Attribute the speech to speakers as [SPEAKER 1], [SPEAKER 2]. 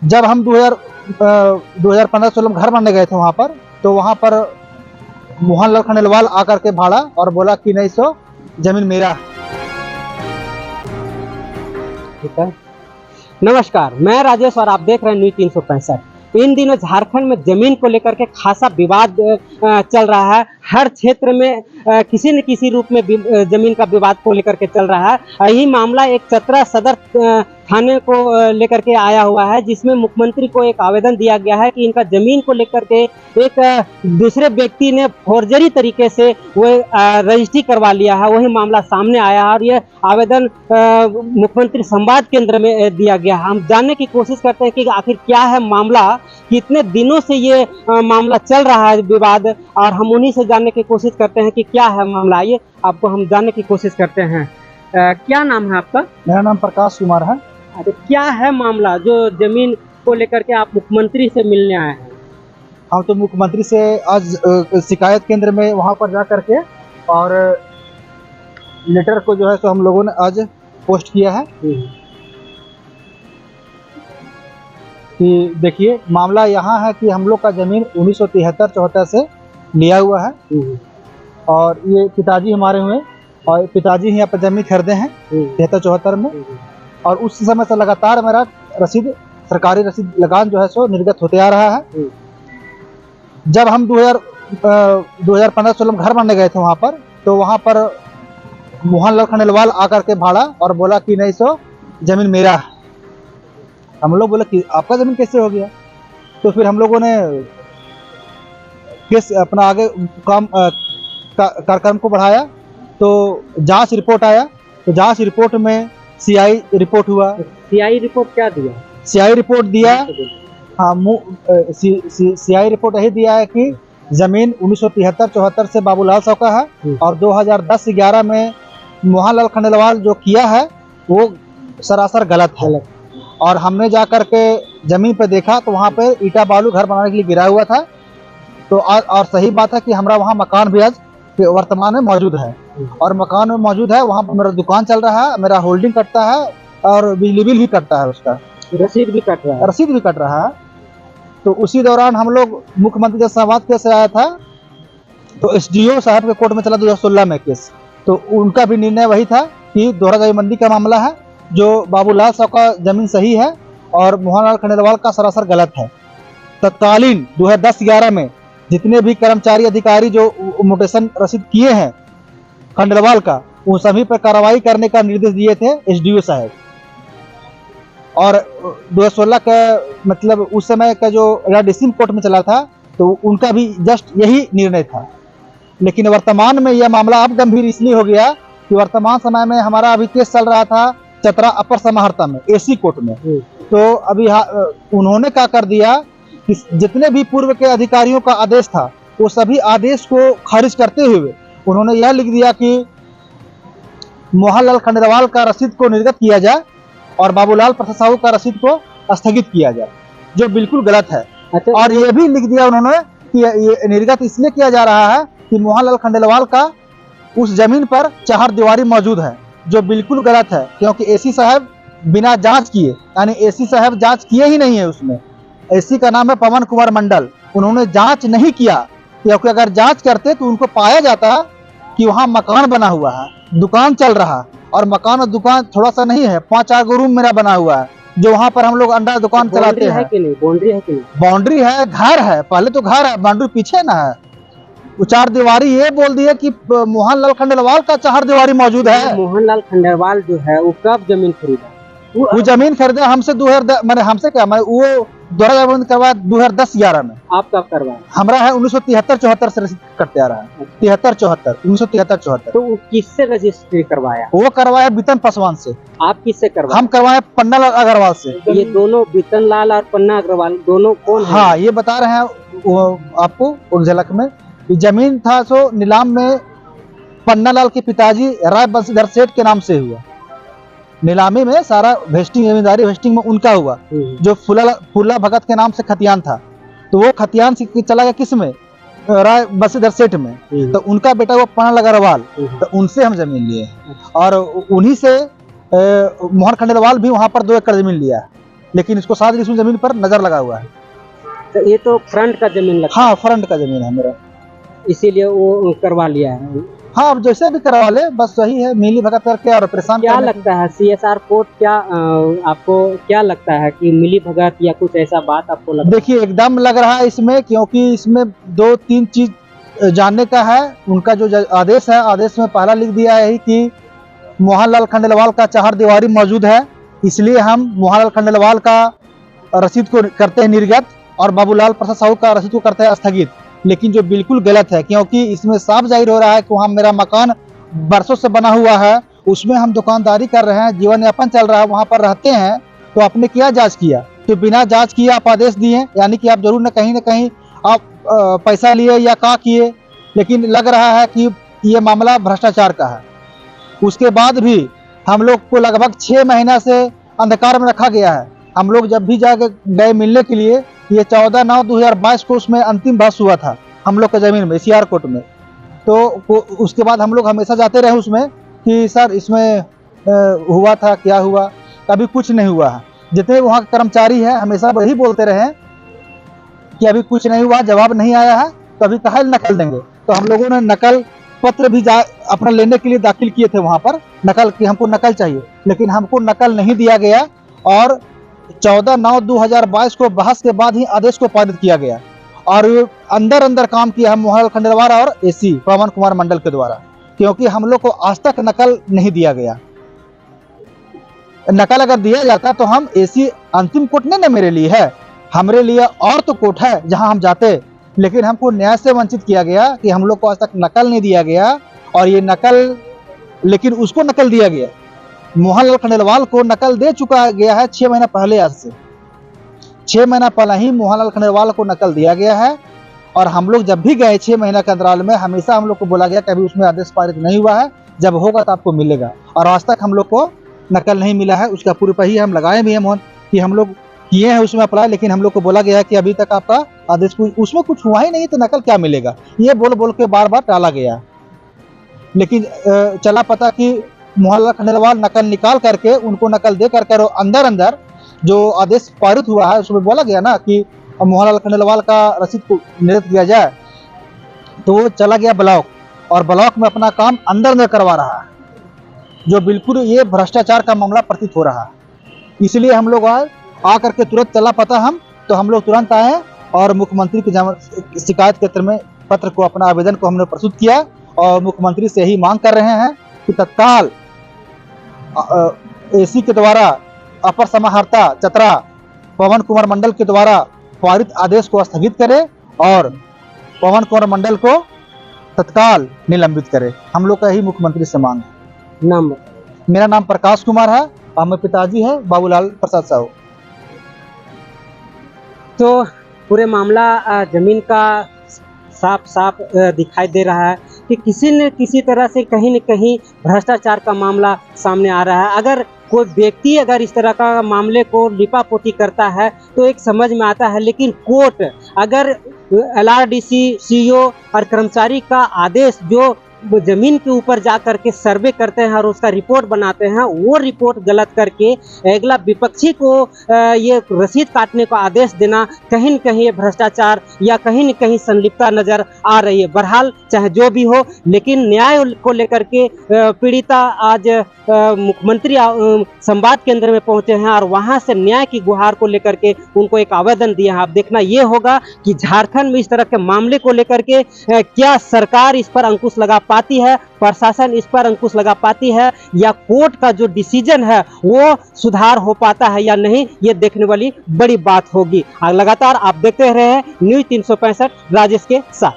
[SPEAKER 1] जब हम 2015-16 में घर बनने गए थे वहाँ पर, तो वहाँ पर मोहनलाल खंडेलवाल आकर के भाड़ा और बोला कि नहीं सो जमीन मेरा।
[SPEAKER 2] ठीक है। नमस्कार, मैं राजेश और आप देख रहे हैं न्यूज़ 365। इन दिनों झारखंड में जमीन को लेकर के खासा विवाद चल रहा है। हर क्षेत्र में किसी न किसी रूप में जमीन का विवाद को लेकर के चल रहा है। यही मामला एक चतरा सदर थाने को लेकर के आया हुआ है, जिसमें मुख्यमंत्री को एक आवेदन दिया गया है कि इनका जमीन को लेकर के एक दूसरे व्यक्ति ने फॉर्जरी तरीके से वो रजिस्ट्री करवा लिया है। वही मामला सामने आया है और ये आवेदन मुख्यमंत्री संवाद केंद्र में दिया गया है। हम जानने की कोशिश करते हैं कि आखिर क्या है मामला, कितने दिनों से ये मामला चल रहा है विवाद, और हम उन्हीं से जानने की कोशिश करते हैं कि क्या है मामला। ये आपको हम जानने की कोशिश करते हैं। क्या नाम है आपका?
[SPEAKER 1] मेरा नाम प्रकाश कुमार है।
[SPEAKER 2] अच्छा, क्या है मामला जो जमीन को लेकर के आप मुख्यमंत्री से मिलने आए हैं?
[SPEAKER 1] हम तो मुख्यमंत्री से आज शिकायत केंद्र में वहाँ पर जा करके और लेटर को जो है सो हम लोगों ने आज पोस्ट किया है कि देखिए मामला यहाँ है कि हम लोग का ज़मीन 1973-74 से लिया हुआ है और ये पिताजी हमारे हुए और पिताजी ही यहाँ पर ज़मीन खरीदे हैं 73-74 में, और उस समय से लगातार मेरा रसीद, सरकारी रसीद लगान जो है सो निर्गत होते आ रहा है। जब हम 2015-16 में घर बनने गए थे वहाँ पर, तो वहाँ पर मोहनलाल खंडेलवाल आकर के भाड़ा और बोला कि नहीं सो जमीन मेरा है। हम लोग बोले कि आपका जमीन कैसे हो गया? तो फिर हम लोगों ने केस अपना आगे कार्यक्रम को बढ़ाया, तो जांच रिपोर्ट आया, तो जांच रिपोर्ट में सीआई रिपोर्ट हुआ।
[SPEAKER 2] सीआई रिपोर्ट क्या दिया?
[SPEAKER 1] सीआई रिपोर्ट दिया, हाँ सीआई रिपोर्ट यही दिया है कि जमीन 1973-74 से बाबूलाल साहब का है और 2010-11 में मोहनलाल खंडेलवाल जो किया है वो सरासर गलत है। और हमने जा कर के जमीन पे देखा तो वहाँ पे ईटा बालू घर बनाने के लिए गिरा हुआ था। तो और सही बात है कि हमारा वहाँ मकान भी आज वर्तमान में मौजूद है और मकान में मौजूद है, वहाँ मेरा दुकान चल रहा है, मेरा होल्डिंग कटता है और बिजली बिल भी कटता है, उसका
[SPEAKER 2] रसीद भी कट रहा है।
[SPEAKER 1] रसीद भी कट रहा है। तो उसी दौरान हम लोग मुख्यमंत्री से संवाद कैसे आया था, तो एसडीओ साहब के कोर्ट में चला 2016 में केस, तो उनका भी निर्णय वही था कि दोहरा जमीबंदी का मामला है, जो बाबूलाल साहब का जमीन सही है और मोहनलाल खंडेलवाल का सरासर गलत है। तत्कालीन 2010-11 में जितने भी कर्मचारी अधिकारी जो म्यूटेशन रसीद किए हैं खंडेलवाल का, उन सभी पर कार्रवाई करने का निर्देश दिए थे एसडीओ साहब। और 2016 का मतलब उस समय का जो डिस्ट्रिक्ट कोर्ट में चला था, तो उनका भी जस्ट यही निर्णय था। लेकिन वर्तमान में यह मामला अब गंभीर इसलिए हो गया कि वर्तमान समय में हमारा अभी केस चल रहा था चतरा अपर समाहर्ता में, एसी कोर्ट में। तो अभी उन्होंने क्या कर दिया कि जितने भी पूर्व के अधिकारियों का आदेश था वो सभी आदेश को खारिज करते हुए उन्होंने यह लिख दिया कि मोहनलाल खंडेलवाल का रसीद को निर्गत किया जाए और बाबूलाल प्रसाद साहू का रसीद को स्थगित किया जाए, जो बिल्कुल गलत है।
[SPEAKER 2] अच्छा,
[SPEAKER 1] और ये भी लिख दिया उन्होंने कि ये निर्गत इसलिए किया जा रहा है कि मोहनलाल खंडेलवाल का उस जमीन पर चार दीवारी मौजूद है, जो बिल्कुल गलत है, क्योंकि एसी साहब बिना जांच किए, यानी एसी साहब जांच किए ही नहीं है उसमें। एसी का नाम है पवन कुमार मंडल, उन्होंने जांच नहीं किया, क्योंकि अगर जांच करते तो उनको पाया जाता कि वहाँ मकान बना हुआ है, दुकान चल रहा, और मकान और दुकान थोड़ा सा नहीं है, 5-4 रूम मेरा बना हुआ है, जो वहाँ पर हम लोग अंडा दुकान चलाते हैं।
[SPEAKER 2] बाउंड्री है कि नहीं?
[SPEAKER 1] बाउंड्री है, घर है, पहले तो घर है, बाउंड्री पीछे ना है। वो 4 दीवारी ये बोल दिए कि मोहनलाल खंडेलवाल का 4 दीवारी मौजूद है।
[SPEAKER 2] मोहनलाल खंडेलवाल जो है वो कब जमीन खरीदा?
[SPEAKER 1] वो जमीन खरीदा हमसे 2010, मैंने हमसे क्या, मैं वो दोहरा जमीन करवाया 2010-11 में।
[SPEAKER 2] आप कब करवाया?
[SPEAKER 1] हमारा है 1973-74 से रसीद करते आ रहा है, 1973-74।
[SPEAKER 2] तो किससे रजिस्ट्री करवाया?
[SPEAKER 1] वो करवाया बितन पासवान से।
[SPEAKER 2] आप किससे करवाया?
[SPEAKER 1] हम करवाए पन्नालाल अग्रवाल से।
[SPEAKER 2] ये दोनों बितन लाल और पन्ना अग्रवाल दोनों कौन है?
[SPEAKER 1] हाँ, ये बता रहे हैं वो आपको उस झलक में। जमीन था सो नीलाम में पन्नालाल के पिताजी राय बंशीधर सेठ के नाम से हुआ, नीलामी में सारा वेस्टिंग जमींदारी वेस्टिंग में उनका हुआ, जो फूला भगत के नाम से खतियान था, तो वो खतियान से चला गया किस में, राय बंशीधर सेठ में, तो उनका बेटा हुआ पन्नालाल अग्रवाल, तो उनसे हम जमीन लिए और उन्हीं से मोहन खंडेलवाल भी वहाँ पर 2 एकड़ जमीन लिया। लेकिन इसको 7 डिसमिल जमीन पर नजर लगा हुआ है।
[SPEAKER 2] तो ये तो फ्रंट का जमीन लगता
[SPEAKER 1] हाँ, फ्रंट का जमीन है मेरा।
[SPEAKER 2] है, इसीलिए वो करवा लिया है।
[SPEAKER 1] हाँ, अब जैसे भी करवा ले, बस वही है, मिली भगत करके और परेशान
[SPEAKER 2] क्या
[SPEAKER 1] करने की।
[SPEAKER 2] लगता है CSR कोर्ट क्या आपको क्या लगता है कि मिली भगत या कुछ ऐसा बात आपको लगता है?
[SPEAKER 1] देखिए, एकदम लग रहा है इसमें, क्योंकि इसमें 2-3 चीज जानने का है। उनका जो आदेश है, आदेश में पहला लिख दिया है कि मोहनलाल खंडेलवाल का 4 दीवारी मौजूद है, इसलिए हम मोहनलाल खंडेलवाल का रसीद को करते हैं निर्गत और बाबूलाल प्रसाद साहू का रसीद को करते हैं स्थगित। लेकिन जो बिल्कुल गलत है, क्योंकि इसमें साफ जाहिर हो रहा है कि वहाँ मेरा मकान बरसों से बना हुआ है, उसमें हम दुकानदारी कर रहे हैं, जीवन यापन चल रहा है, वहाँ पर रहते हैं। तो आपने क्या जांच किया? तो बिना जांच किए आप आदेश दिए, यानी कि आप जरूर न कहीं आप पैसा लिए या क्या किए। लेकिन लग रहा है कि ये मामला भ्रष्टाचार का है। उसके बाद भी हम लोग को लगभग 6 महीना से अंधकार में रखा गया है। हम लोग जब भी गए मिलने के लिए, ये 14/9/2022 को उसमें अंतिम बहस हुआ था हम लोग के जमीन में, CR कोर्ट में। तो उसके बाद हम लोग हमेशा जाते रहे उसमें कि सर इसमें हुआ था, क्या हुआ? कभी कुछ नहीं हुआ है। जितने वहाँ के कर्मचारी हैं हमेशा वही बोलते रहे कि अभी कुछ नहीं हुआ, जवाब नहीं आया है, तो अभी कहाँ नकल देंगे। तो हम लोगों ने नकल पत्र भी अपना लेने के लिए दाखिल किए थे वहाँ पर, नकल की हमको नकल चाहिए, लेकिन हमको नकल नहीं दिया गया। और 14/9/2022 को बहस के बाद ही आदेश को पारित किया गया और अंदर काम किया हम मोहनलाल खंडेलवाल और AC पवन कुमार मंडल के द्वारा, क्योंकि हम लोग को आज तक नकल नहीं दिया गया। नकल अगर दिया जाता तो हम AC अंतिम कोर्ट नहीं ना मेरे लिए है, हमारे लिए और तो कोर्ट है जहां हम जाते। लेकिन हमको न्याय से वंचित किया गया कि हम लोग को आज तक नकल नहीं दिया गया। और ये नकल, लेकिन उसको नकल दिया गया, मोहनलाल खंडेलवाल को नकल दे चुका गया है 6 महीना पहले। आज से 6 महीना पहले ही मोहनलाल खंडेलवाल को नकल दिया गया है। और हम लोग जब भी गए 6 महीना के अंतराल में, हमेशा हम लोग को बोला गया कभी उसमें आदेश पारित नहीं हुआ है, जब होगा तो आपको मिलेगा। और आज तक हम लोग को नकल नहीं मिला है। उसका पूरी ही हम लगाए भी हैं मोहन कि हम लोग किए हैं उसमें अप्लाई, लेकिन हम लोग को बोला गया है कि अभी तक आपका आदेश उसमें कुछ हुआ ही नहीं, तो नकल क्या मिलेगा? ये बोल के बार बार टाला गया। लेकिन चला पता कि मोहनलाल खंडेलवाल नकल निकाल करके, उनको नकल दे करके अंदर जो आदेश पारित हुआ है उसमें बोला गया ना कि मोहनलाल खंडेलवाल का रसीद को निर्गत किया जाए, तो वो चला गया ब्लॉक और ब्लॉक में अपना काम अंदर करवा रहा है, जो बिल्कुल ये भ्रष्टाचार का मामला प्रतीत हो रहा है। इसलिए हम लोग आकर के तुरंत चला पता हम लोग तुरंत आए और मुख्यमंत्री की शिकायत पत्र को, अपना आवेदन को हमने प्रस्तुत किया और मुख्यमंत्री से ही मांग कर रहे हैं कि तत्काल AC के द्वारा अपर समाहर्ता चतरा पवन कुमार मंडल के द्वारा पारित आदेश को स्थगित करे और पवन कुमार मंडल को तत्काल निलंबित करे। हम लोग का ही मुख्यमंत्री से मांग है।
[SPEAKER 2] नाम?
[SPEAKER 1] मेरा नाम प्रकाश कुमार है और मेरे पिताजी है बाबूलाल प्रसाद साहू।
[SPEAKER 2] तो पूरे मामला जमीन का साफ दिखाई दे रहा है कि किसी न किसी तरह से कहीं न कहीं भ्रष्टाचार का मामला सामने आ रहा है। अगर कोई व्यक्ति अगर इस तरह का मामले को लिपापोती करता है तो एक समझ में आता है, लेकिन कोर्ट अगर LRDC, CO और कर्मचारी का आदेश जो जमीन के ऊपर जा करके सर्वे करते हैं और उसका रिपोर्ट बनाते हैं, वो रिपोर्ट गलत करके अगला विपक्षी को ये रसीद काटने का आदेश देना, कहीं न कहीं ये भ्रष्टाचार या कहीं न कहीं संलिप्तता नजर आ रही है। बहरहाल चाहे जो भी हो, लेकिन न्याय को लेकर के पीड़िता आज मुख्यमंत्री संवाद केंद्र में पहुंचे हैं और वहां से न्याय की गुहार को लेकर के उनको एक आवेदन दिया है। अब देखना ये होगा कि झारखंड में इस तरह के मामले को लेकर के क्या सरकार इस पर अंकुश लगा पाती है, प्रशासन इस पर अंकुश लगा पाती है, या कोर्ट का जो डिसीजन है वो सुधार हो पाता है या नहीं, ये देखने वाली बड़ी बात होगी। लगातार आप देखते रहे न्यूज़ 365 राजेश के साथ।